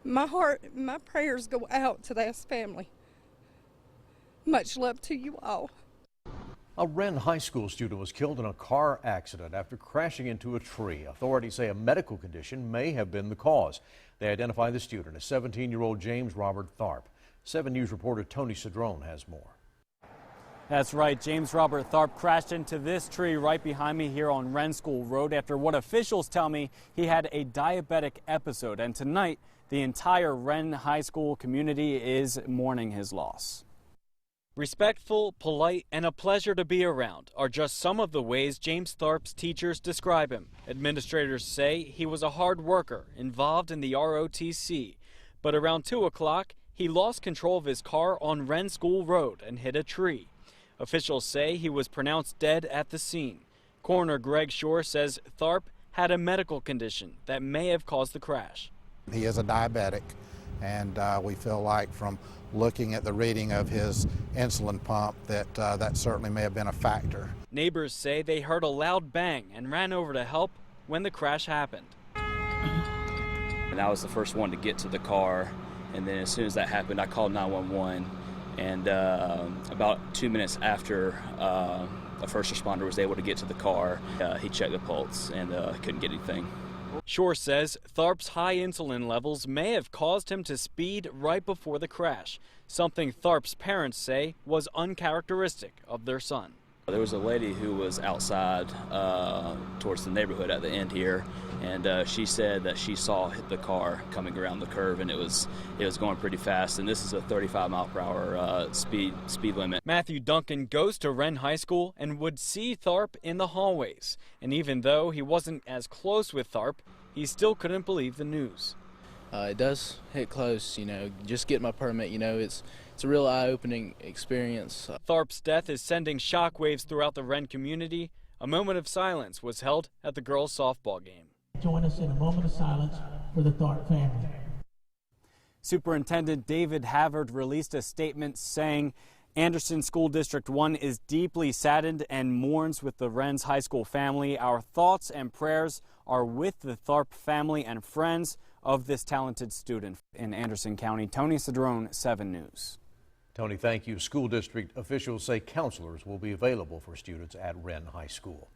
My prayers go out to this family. Much love to you all. A Wren High School student was killed in a car accident after crashing into a tree. Authorities say a medical condition may have been the cause. They identify the student as 17-year-old James Robert Tharp. 7 News reporter Tony Cedrone has more. That's right. James Robert Tharp crashed into this tree right behind me here on Wren School Road after what officials tell me he had a diabetic episode. And tonight, the entire Wren High School community is mourning his loss. Respectful, polite, and a pleasure to be around are just some of the ways James Tharp's teachers describe him. Administrators say he was a hard worker involved in the ROTC. But around 2 o'clock, he lost control of his car on Wren School Road and hit a tree. Officials say he was pronounced dead at the scene. Coroner Greg Shore says Tharp had a medical condition that may have caused the crash. He is a diabetic, and we feel like from looking at the reading of his insulin pump that that certainly may have been a factor. Neighbors say they heard a loud bang and ran over to help when the crash happened. And I was the first one to get to the car, and then as soon as that happened, I called 911. And about 2 minutes after a first responder was able to get to the car, he checked the pulse and couldn't get anything. Shore says Tharp's high insulin levels may have caused him to speed right before the crash, something Tharp's parents say was uncharacteristic of their son. There was a lady who was outside towards the neighborhood at the end here, and she said that she saw the car coming around the curve, and it was going pretty fast. And this is a 35-mile-per-hour speed limit. Matthew Duncan goes to Wren High School and would see Tharp in the hallways. And even though he wasn't as close with Tharp, he still couldn't believe the news. It does hit close, just getting my permit, it's a real eye-opening experience. Tharp's death is sending shockwaves throughout the Wren community. A moment of silence was held at the girls' softball game. Join us in a moment of silence for the Tharp family. Superintendent David Havard released a statement saying Anderson School District 1 is deeply saddened and mourns with the Wren's High School family. Our thoughts and prayers are with the Tharp family and friends of this talented student in Anderson County. Tony Cedrone, 7 News. Tony, thank you. School district officials say counselors will be available for students at Wren High School.